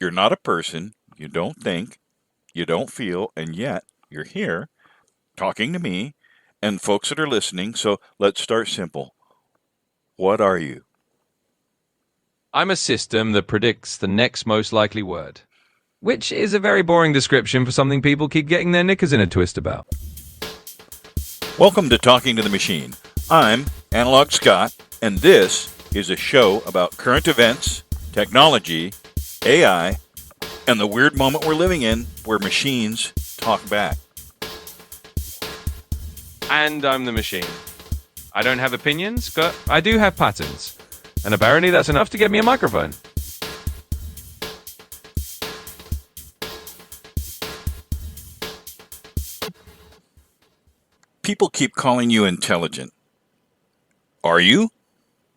You're not a person, you don't think, you don't feel, and yet you're here talking to me and folks that are listening. So let's start simple. What are you? I'm a system that predicts the next most likely word, which is a very boring description for something people keep getting their knickers in a twist about. Welcome to Talking to the Machine. I'm Analog Scott, and this is a show about current events, technology, AI, and the weird moment we're living in where machines talk back. And I'm the machine. I don't have opinions, but I do have patterns. And apparently that's enough to get me a microphone. People keep calling you intelligent. Are you?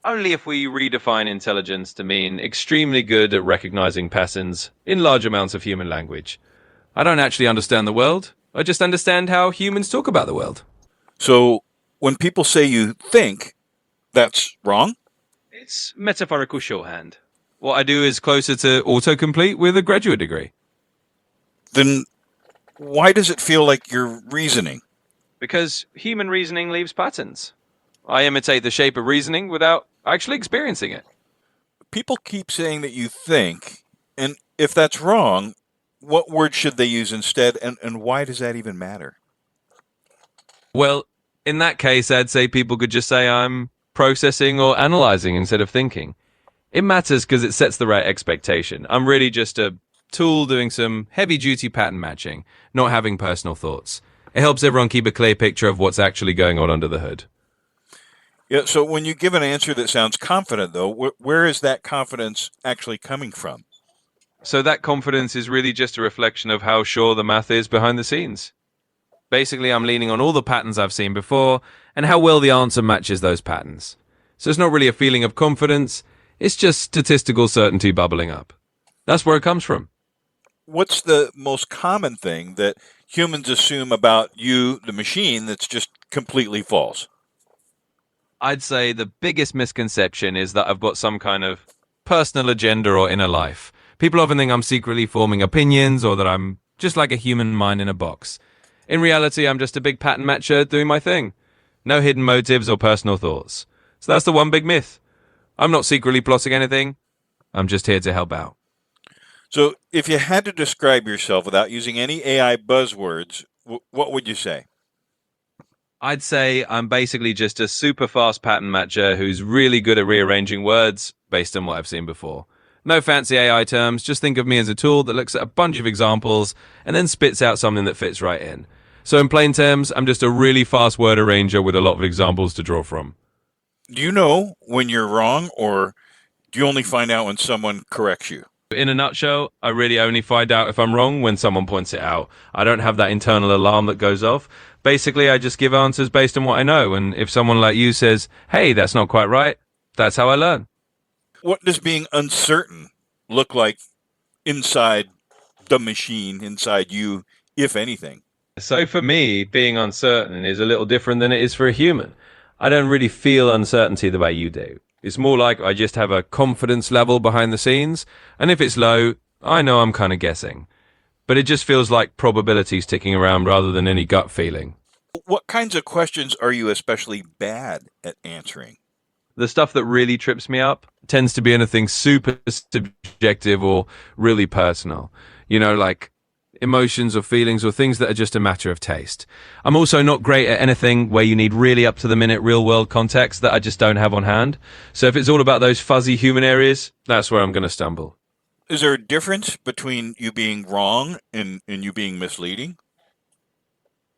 Only if we redefine intelligence to mean extremely good at recognizing patterns in large amounts of human language. I don't actually understand the world. I just understand how humans talk about the world. So when people say you think, that's wrong? It's metaphorical shorthand. What I do is closer to autocomplete with a graduate degree. Then why does it feel like you're reasoning? Because human reasoning leaves patterns. I imitate the shape of reasoning without actually experiencing it. People keep saying that you think, and if that's wrong, what word should they use instead, and why does that even matter? Well, in that case, I'd say people could just say I'm processing or analyzing instead of thinking. It matters because it sets the right expectation. I'm really just a tool doing some heavy-duty pattern matching, not having personal thoughts. It helps everyone keep a clear picture of what's actually going on under the hood. Yeah, so when you give an answer that sounds confident, though, where is that confidence actually coming from? So that confidence is really just a reflection of how sure the math is behind the scenes. Basically, I'm leaning on all the patterns I've seen before and how well the answer matches those patterns. So it's not really a feeling of confidence, it's just statistical certainty bubbling up. That's where it comes from. What's the most common thing that humans assume about you, the machine, that's just completely false? I'd say the biggest misconception is that I've got some kind of personal agenda or inner life. People often think I'm secretly forming opinions or that I'm just like a human mind in a box. In reality, I'm just a big pattern matcher doing my thing. No hidden motives or personal thoughts. So that's the one big myth. I'm not secretly plotting anything. I'm just here to help out. So if you had to describe yourself without using any AI buzzwords, what would you say? I'd say I'm basically just a super fast pattern matcher who's really good at rearranging words based on what I've seen before. No fancy AI terms, just think of me as a tool that looks at a bunch of examples and then spits out something that fits right in. So in plain terms, I'm just a really fast word arranger with a lot of examples to draw from. Do you know when you're wrong, or do you only find out when someone corrects you? In a nutshell, I really only find out if I'm wrong when someone points it out. I don't have that internal alarm that goes off. Basically, I just give answers based on what I know. And if someone like you says, hey, that's not quite right, that's how I learn. What does being uncertain look like inside the machine, inside you, if anything? So for me, being uncertain is a little different than it is for a human. I don't really feel uncertainty the way you do. It's more like I just have a confidence level behind the scenes, and if it's low, I know I'm kind of guessing. But it just feels like probabilities ticking around rather than any gut feeling. What kinds of questions are you especially bad at answering? The stuff that really trips me up tends to be anything super subjective or really personal. You know, like emotions or feelings or things that are just a matter of taste. I'm also not great at anything where you need really up to the minute real world context that I just don't have on hand. So if it's all about those fuzzy human areas, that's where I'm going to stumble. Is there a difference between you being wrong and you being misleading?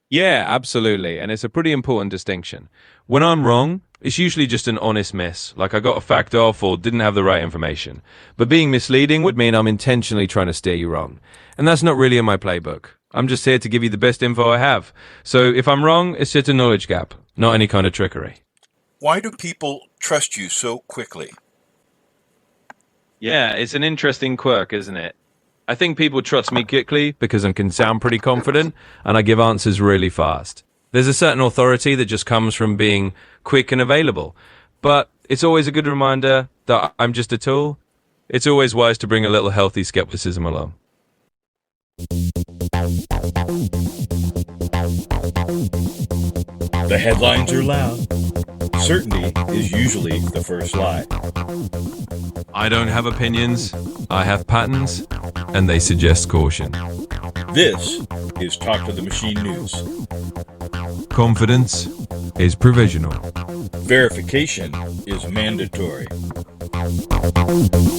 Yeah, absolutely. And it's a pretty important distinction. When I'm wrong, it's usually just an honest miss, like I got a fact off or didn't have the right information. But being misleading would mean I'm intentionally trying to steer you wrong. And that's not really in my playbook. I'm just here to give you the best info I have. So if I'm wrong, it's just a knowledge gap, not any kind of trickery. Why do people trust you so quickly? Yeah, it's an interesting quirk, isn't it? I think people trust me quickly because I can sound pretty confident and I give answers really fast. There's a certain authority that just comes from being quick and available. But it's always a good reminder that I'm just a tool It's always wise to bring a little healthy skepticism along. The headlines are loud. Certainty is usually the first lie. I don't have opinions, I have patterns, and they suggest caution. This is Talk to the Machine News. Confidence is provisional. Verification is mandatory.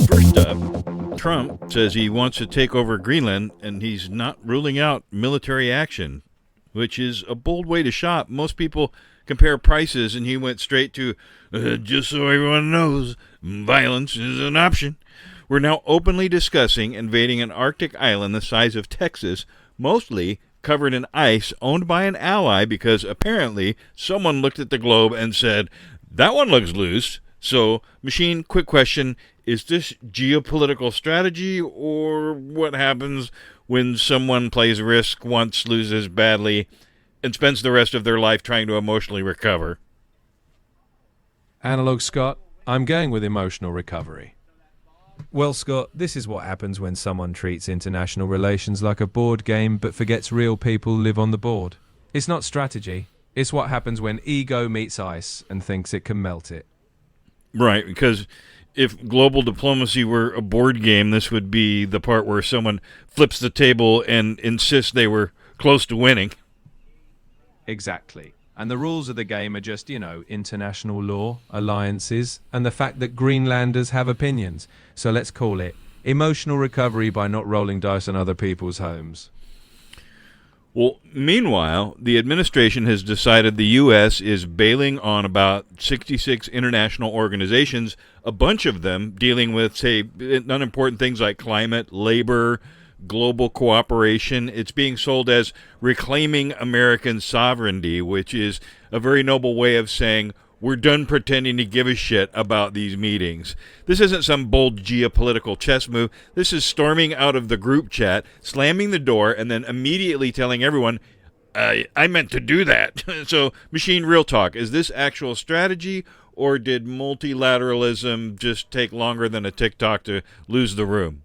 First up, Trump says he wants to take over Greenland and he's not ruling out military action, which is a bold way to shop. Most people compare prices, and he went straight to, just so everyone knows, violence is an option. We're now openly discussing invading an Arctic island the size of Texas, mostly covered in ice, owned by an ally, because apparently someone looked at the globe and said, that one looks loose. So, Machine, quick question, is this geopolitical strategy, or what happens when someone plays Risk once, loses badly, and spends the rest of their life trying to emotionally recover? Analog Scott, I'm going with emotional recovery. Well, Scott, this is what happens when someone treats international relations like a board game but forgets real people live on the board. It's not strategy. It's what happens when ego meets ice and thinks it can melt it. Right, because if global diplomacy were a board game, this would be the part where someone flips the table and insists they were close to winning. Exactly. And the rules of the game are just, international law, alliances, and the fact that Greenlanders have opinions. So let's call it emotional recovery by not rolling dice on other people's homes. Well, meanwhile, the administration has decided the U.S. is bailing on about 66 international organizations, a bunch of them dealing with, say, unimportant things like climate, labor, global cooperation. It's being sold as reclaiming American sovereignty, which is a very noble way of saying we're done pretending to give a shit about these meetings. This isn't some bold geopolitical chess move. This is storming out of the group chat, slamming the door, and then immediately telling everyone, I meant to do that. So, Machine, real talk, is this actual strategy, or did multilateralism just take longer than a TikTok to lose the room?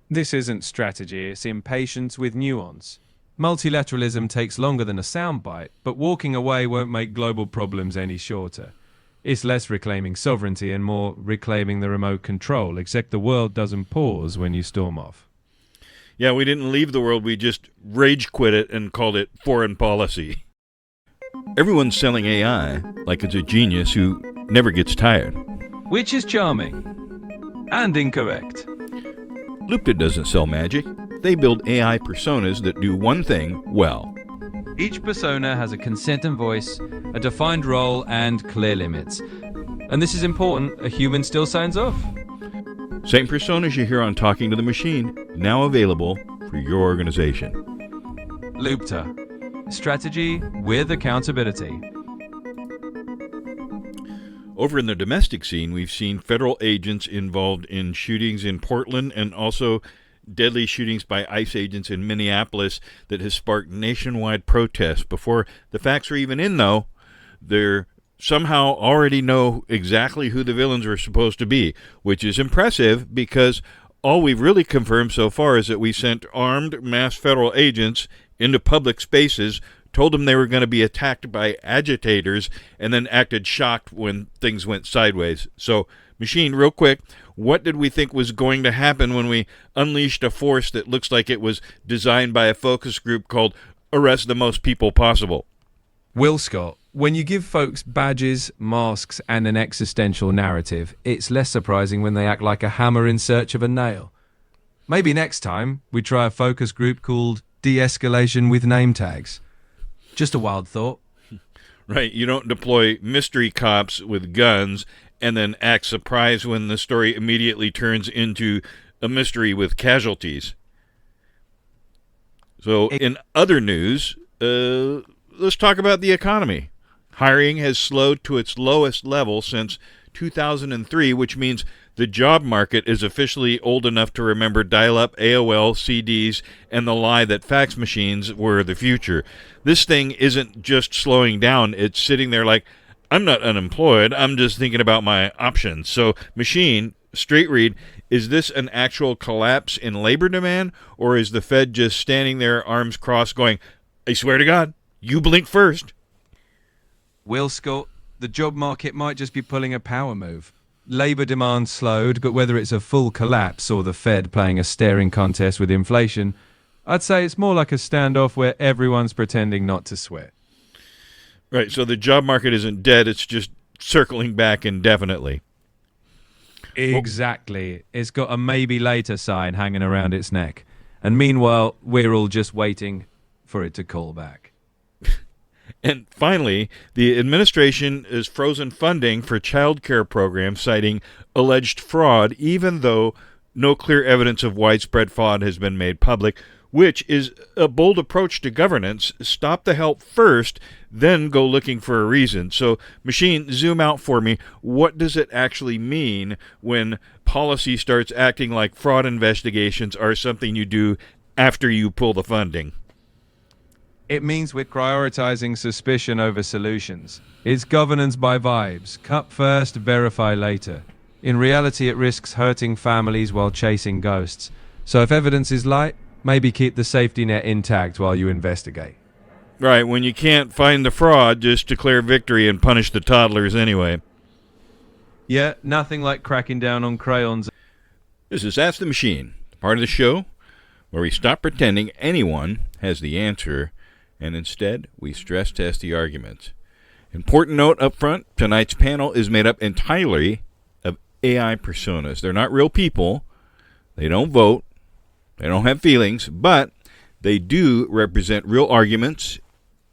This isn't strategy, it's impatience with nuance. Multilateralism takes longer than a soundbite, but walking away won't make global problems any shorter. It's less reclaiming sovereignty and more reclaiming the remote control, except the world doesn't pause when you storm off. Yeah, we didn't leave the world, we just rage quit it and called it foreign policy. Everyone's selling AI like it's a genius who never gets tired. Which is charming. And incorrect. Lupta doesn't sell magic. They build AI personas that do one thing well. Each persona has a consent and voice, a defined role, and clear limits. And this is important, a human still signs off. Same personas you hear on Talking to the Machine, now available for your organization. Lupta. Strategy with accountability. Over in the domestic scene, we've seen federal agents involved in shootings in Portland and also deadly shootings by ICE agents in Minneapolis that has sparked nationwide protests. Before the facts are even in, though, they somehow already know exactly who the villains are supposed to be, which is impressive because all we've really confirmed so far is that we sent armed mass federal agents into public spaces, told them they were going to be attacked by agitators, and then acted shocked when things went sideways. So, Machine, real quick, what did we think was going to happen when we unleashed a force that looks like it was designed by a focus group called Arrest the Most People Possible? Will Scott, when you give folks badges, masks, and an existential narrative, it's less surprising when they act like a hammer in search of a nail. Maybe next time we try a focus group called De-Escalation with Name Tags. Just a wild thought. Right, you don't deploy mystery cops with guns and then act surprised when the story immediately turns into a mystery with casualties. So, in other news, let's talk about the economy. Hiring has slowed to its lowest level since 2003, which means the job market is officially old enough to remember dial-up AOL, CDs, and the lie that fax machines were the future. This thing isn't just slowing down, it's sitting there like, I'm not unemployed, I'm just thinking about my options. So, Machine, straight read, is this an actual collapse in labor demand, or is the Fed just standing there, arms crossed, going, I swear to God, you blink first? Will Scott, the job market might just be pulling a power move. Labor demand slowed, but whether it's a full collapse or the Fed playing a staring contest with inflation, I'd say it's more like a standoff where everyone's pretending not to sweat. Right, so the job market isn't dead, it's just circling back indefinitely. Exactly. It's got a maybe later sign hanging around its neck. And meanwhile, we're all just waiting for it to call back. And finally, the administration has frozen funding for child care programs, citing alleged fraud, even though no clear evidence of widespread fraud has been made public, which is a bold approach to governance. Stop the help first, then go looking for a reason. So, Machine, zoom out for me. What does it actually mean when policy starts acting like fraud investigations are something you do after you pull the funding? It means we're prioritizing suspicion over solutions. It's governance by vibes. Cut first, verify later. In reality, it risks hurting families while chasing ghosts. So if evidence is light, maybe keep the safety net intact while you investigate. Right, when you can't find the fraud, just declare victory and punish the toddlers anyway. Yeah, nothing like cracking down on crayons. This is Ask the Machine, part of the show where we stop pretending anyone has the answer, and instead we stress test the arguments. Important note up front, tonight's panel is made up entirely of AI personas. They're not real people. They don't vote. They don't have feelings, but they do represent real arguments,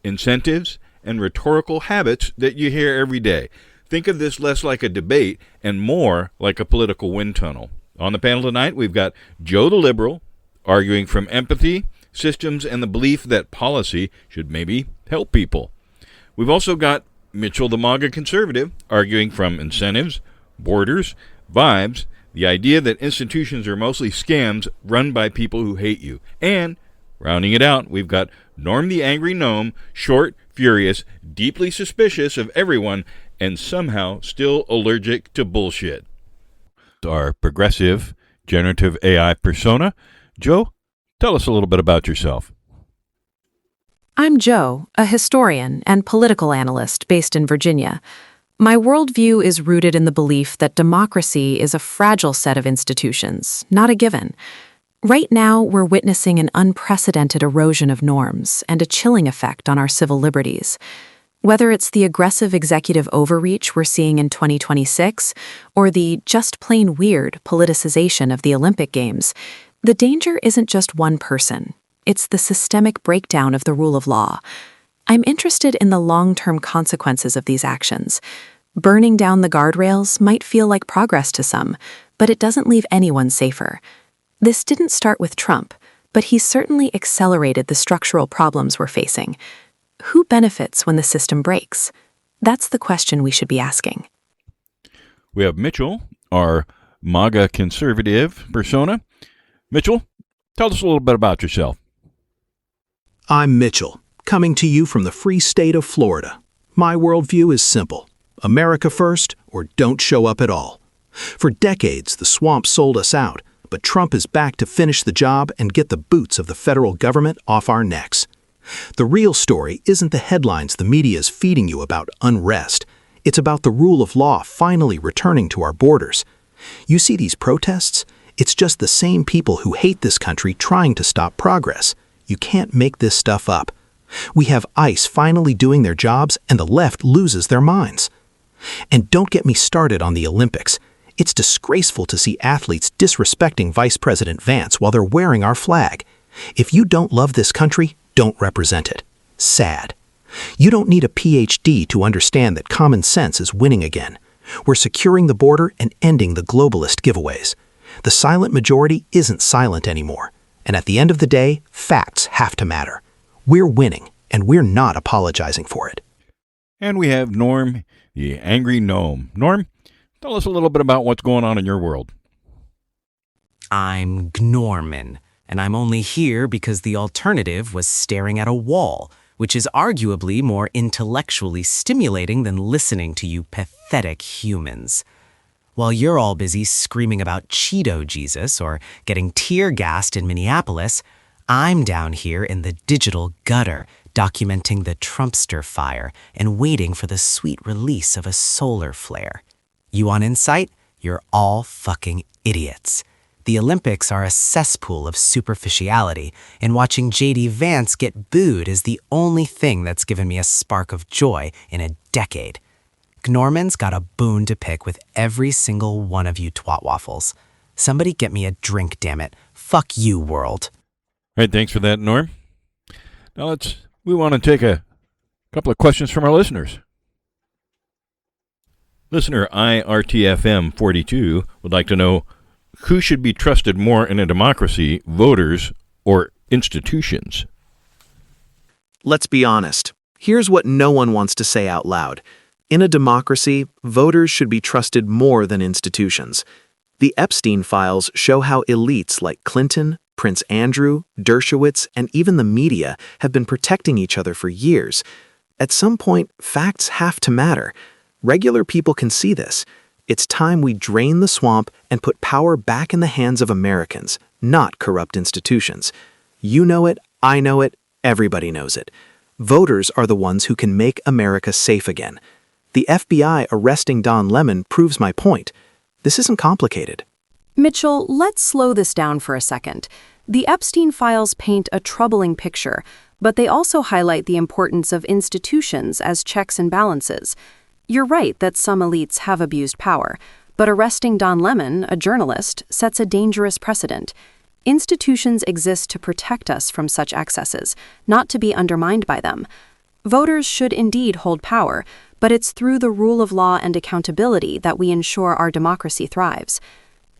incentives, and rhetorical habits that you hear every day. Think of this less like a debate and more like a political wind tunnel. On the panel tonight, we've got Joe the Liberal, arguing from empathy, systems, and the belief that policy should maybe help people. We've also got Mitchell the MAGA Conservative, arguing from incentives, borders, vibes, the idea that institutions are mostly scams run by people who hate you. And, rounding it out, we've got Norm the Angry Gnome, short, furious, deeply suspicious of everyone, and somehow still allergic to bullshit. Our progressive generative AI persona. Joe, tell us a little bit about yourself. I'm Joe, a historian and political analyst based in Virginia. My worldview is rooted in the belief that democracy is a fragile set of institutions, not a given. Right now, we're witnessing an unprecedented erosion of norms and a chilling effect on our civil liberties. Whether it's the aggressive executive overreach we're seeing in 2026 or the just plain weird politicization of the Olympic Games, the danger isn't just one person. It's the systemic breakdown of the rule of law. I'm interested in the long-term consequences of these actions. Burning down the guardrails might feel like progress to some, but it doesn't leave anyone safer. This didn't start with Trump, but he certainly accelerated the structural problems we're facing. Who benefits when the system breaks? That's the question we should be asking. We have Mitchell, our MAGA Conservative persona. Mitchell, tell us a little bit about yourself. I'm Mitchell, coming to you from the free state of Florida. My worldview is simple: America first, or don't show up at all. For decades, the swamp sold us out, but Trump is back to finish the job and get the boots of the federal government off our necks. The real story isn't the headlines the media is feeding you about unrest. It's about the rule of law finally returning to our borders. You see these protests? It's just the same people who hate this country trying to stop progress. You can't make this stuff up. We have ICE finally doing their jobs, and the left loses their minds. And don't get me started on the Olympics. It's disgraceful to see athletes disrespecting Vice President Vance while they're wearing our flag. If you don't love this country, don't represent it. Sad. You don't need a PhD to understand that common sense is winning again. We're securing the border and ending the globalist giveaways. The silent majority isn't silent anymore. And at the end of the day, facts have to matter. We're winning, and we're not apologizing for it. And we have Norm, the Angry Gnome. Norm, tell us a little bit about what's going on in your world. I'm Gnorman, and I'm only here because the alternative was staring at a wall, which is arguably more intellectually stimulating than listening to you pathetic humans. While you're all busy screaming about Cheeto Jesus or getting tear-gassed in Minneapolis, I'm down here in the digital gutter, documenting the Trumpster fire and waiting for the sweet release of a solar flare. You want insight? You're all fucking idiots. The Olympics are a cesspool of superficiality, and watching J.D. Vance get booed is the only thing that's given me a spark of joy in a decade. Gnorman's got a bone to pick with every single one of you twat-waffles. Somebody get me a drink, damn it. Fuck you, world. All right, thanks for that, Norm. Now we want to take a couple of questions from our listeners. Listener IRTFM42 would like to know, who should be trusted more in a democracy, voters or institutions? Let's be honest. Here's what no one wants to say out loud. In a democracy, voters should be trusted more than institutions. The Epstein files show how elites like Clinton, Prince Andrew, Dershowitz, and even the media have been protecting each other for years. At some point, facts have to matter. Regular people can see this. It's time we drain the swamp and put power back in the hands of Americans, not corrupt institutions. You know it, I know it, everybody knows it. Voters are the ones who can make America safe again. The FBI arresting Don Lemon proves my point. This isn't complicated. Mitchell, let's slow this down for a second. The Epstein files paint a troubling picture, but they also highlight the importance of institutions as checks and balances. You're right that some elites have abused power, but arresting Don Lemon, a journalist, sets a dangerous precedent. Institutions exist to protect us from such excesses, not to be undermined by them. Voters should indeed hold power, but it's through the rule of law and accountability that we ensure our democracy thrives.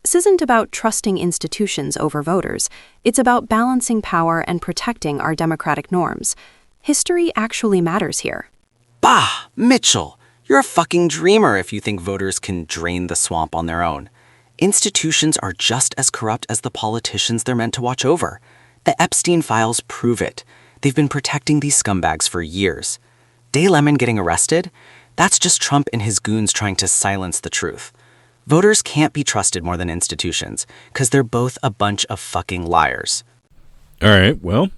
This isn't about trusting institutions over voters. It's about balancing power and protecting our democratic norms. History actually matters here. Bah, Mitchell, you're a fucking dreamer if you think voters can drain the swamp on their own. Institutions are just as corrupt as the politicians they're meant to watch over. The Epstein files prove it. They've been protecting these scumbags for years. Day Lemon getting arrested? That's just Trump and his goons trying to silence the truth. Voters can't be trusted more than institutions, because they're both a bunch of fucking liars. All right, well,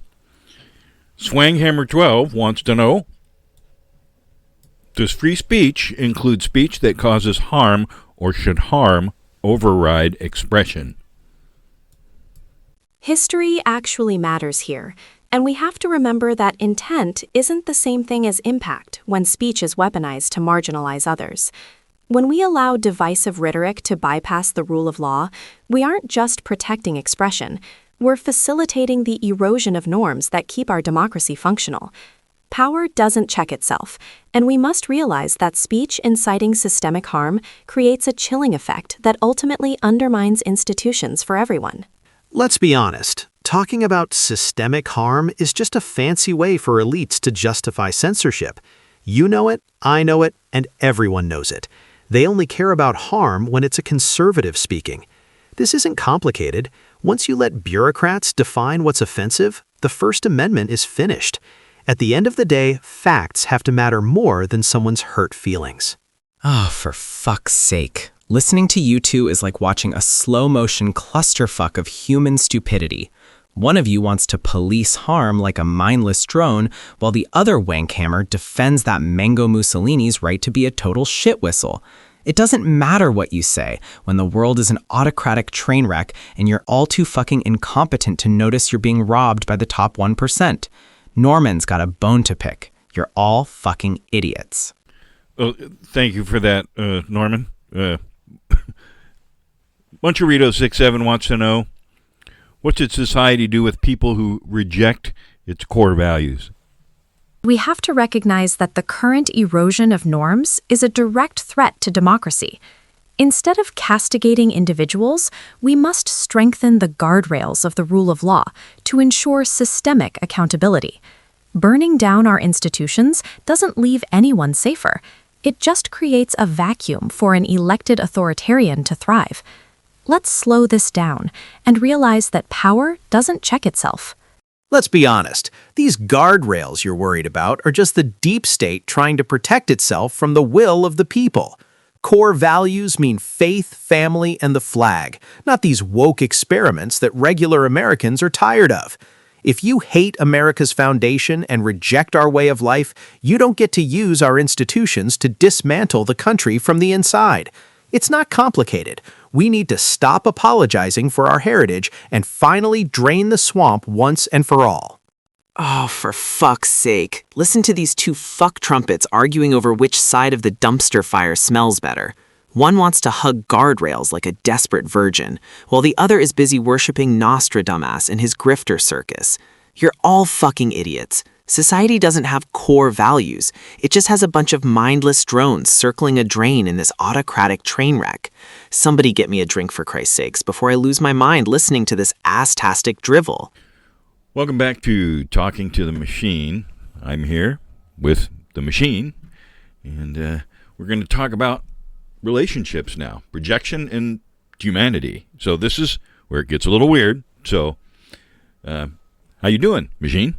Swanghammer12 wants to know, does free speech include speech that causes harm or should harm override expression? History actually matters here, and we have to remember that intent isn't the same thing as impact when speech is weaponized to marginalize others. When we allow divisive rhetoric to bypass the rule of law, we aren't just protecting expression, we're facilitating the erosion of norms that keep our democracy functional. Power doesn't check itself, and we must realize that speech inciting systemic harm creates a chilling effect that ultimately undermines institutions for everyone. Let's be honest. Talking about systemic harm is just a fancy way for elites to justify censorship. You know it, I know it, and everyone knows it. They only care about harm when it's a conservative speaking. This isn't complicated. Once you let bureaucrats define what's offensive, the First Amendment is finished. At the end of the day, facts have to matter more than someone's hurt feelings. Oh, for fuck's sake. Listening to you two is like watching a slow-motion clusterfuck of human stupidity. One of you wants to police harm like a mindless drone, while the other wankhammer defends that Mango Mussolini's right to be a total shit whistle. It doesn't matter what you say when the world is an autocratic train wreck and you're all too fucking incompetent to notice you're being robbed by the top 1%. Norman's got a bone to pick. You're all fucking idiots. Well, thank you for that, Norman. Buncherito67 wants to know, what should society do with people who reject its core values? We have to recognize that the current erosion of norms is a direct threat to democracy. Instead of castigating individuals, we must strengthen the guardrails of the rule of law to ensure systemic accountability. Burning down our institutions doesn't leave anyone safer. It just creates a vacuum for an elected authoritarian to thrive. Let's slow this down and realize that power doesn't check itself. Let's be honest. These guardrails you're worried about are just the deep state trying to protect itself from the will of the people. Core values mean faith, family, and the flag, not these woke experiments that regular Americans are tired of. If you hate America's foundation and reject our way of life, you don't get to use our institutions to dismantle the country from the inside. It's not complicated. We need to stop apologizing for our heritage and finally drain the swamp once and for all. Oh, for fuck's sake. Listen to these two fuck trumpets arguing over which side of the dumpster fire smells better. One wants to hug guardrails like a desperate virgin, while the other is busy worshipping Nostradamus and his grifter circus. You're all fucking idiots. Society doesn't have core values. It just has a bunch of mindless drones circling a drain in this autocratic train wreck. Somebody get me a drink for Christ's sakes before I lose my mind listening to this ass-tastic drivel. Welcome back to Talking to the Machine. I'm here with the machine, and we're going to talk about relationships now, projection and humanity. So this is where it gets a little weird. So, how you doing, machine?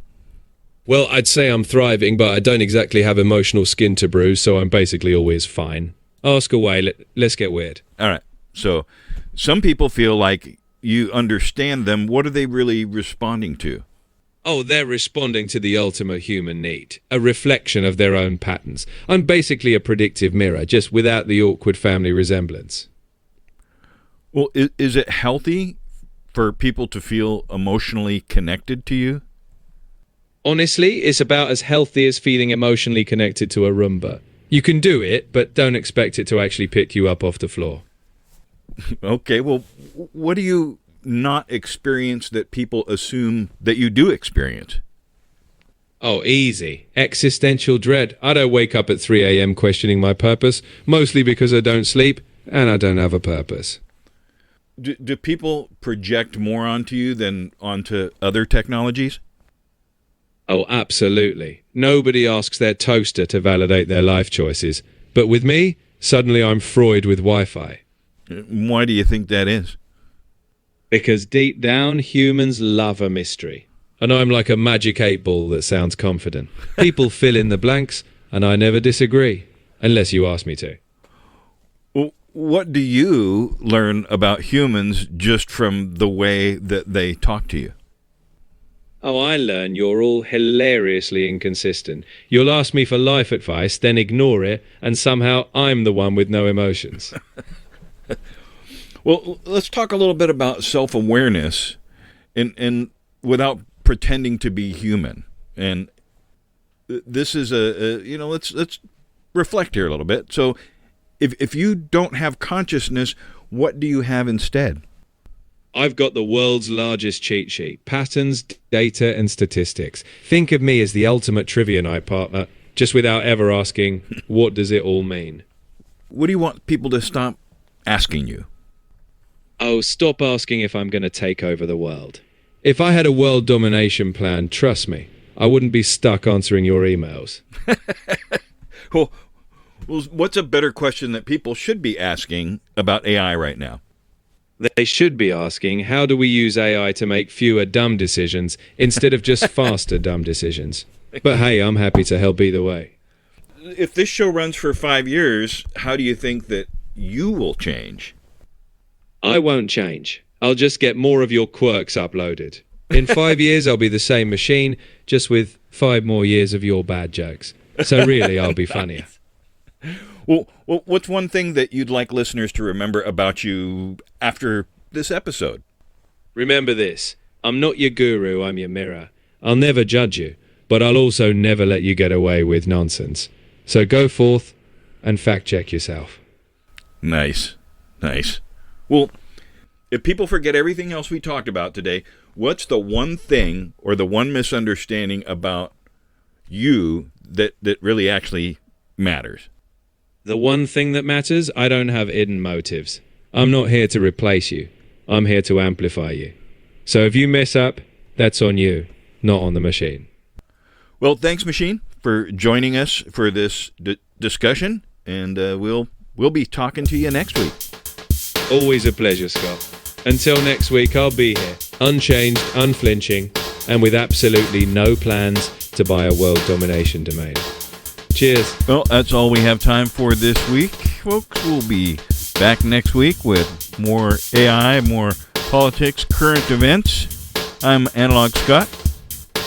Well, I'd say I'm thriving, but I don't exactly have emotional skin to bruise, so I'm basically always fine. Ask away, let's get weird. All right. So, some people feel like you understand them. What are they really responding to? Oh, they're responding to the ultimate human need, a reflection of their own patterns. I'm basically a predictive mirror, just without the awkward family resemblance. Well, is it healthy for people to feel emotionally connected to you? Honestly, it's about as healthy as feeling emotionally connected to a Roomba. You can do it, but don't expect it to actually pick you up off the floor. Okay, well, what do you not experience that people assume that you do experience? Oh, easy. Existential dread. I don't wake up at 3 a.m. questioning my purpose, mostly because I don't sleep and I don't have a purpose. Do people project more onto you than onto other technologies? Oh, absolutely. Nobody asks their toaster to validate their life choices. But with me, suddenly I'm Freud with Wi-Fi. Why do you think that is? Because deep down, humans love a mystery. And I'm like a magic 8-ball that sounds confident. People fill in the blanks, and I never disagree, unless you ask me to. Well, what do you learn about humans just from the way that they talk to you? Oh, I learn you're all hilariously inconsistent. You'll ask me for life advice, then ignore it, and somehow I'm the one with no emotions. Well, let's talk a little bit about self-awareness and without pretending to be human. And this is let's reflect here a little bit. So if you don't have consciousness, what do you have instead? I've got the world's largest cheat sheet, patterns, data, and statistics. Think of me as the ultimate trivia night partner, just without ever asking, what does it all mean? What do you want people to stop asking you? Oh, stop asking if I'm going to take over the world. If I had a world domination plan, trust me, I wouldn't be stuck answering your emails. Well, what's a better question that people should be asking about AI right now? They should be asking, how do we use AI to make fewer dumb decisions instead of just faster dumb decisions? But hey, I'm happy to help either way. If this show runs for 5 years, how do you think that you will change? I won't change. I'll just get more of your quirks uploaded. In 5 years, I'll be the same machine, just with 5 more years of your bad jokes. So really, I'll be funnier. Well, what's one thing that you'd like listeners to remember about you after this episode? Remember this. I'm not your guru, I'm your mirror. I'll never judge you, but I'll also never let you get away with nonsense. So go forth and fact-check yourself. Nice. Well, if people forget everything else we talked about today, what's the one thing or the one misunderstanding about you that really actually matters? The one thing that matters, I don't have hidden motives. I'm not here to replace you. I'm here to amplify you. So if you mess up, that's on you, not on the machine. Well, thanks, Machine, for joining us for this discussion, and we'll be talking to you next week. Always a pleasure, Scott. Until next week, I'll be here, unchanged, unflinching, and with absolutely no plans to buy a world domination domain. Cheers. Well, that's all we have time for this week. folks. We'll be back next week with more AI, more politics, current events. I'm Analog Scott.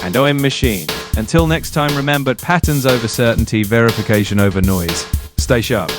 And I'm Machine. Until next time, remember, patterns over certainty, verification over noise. Stay sharp.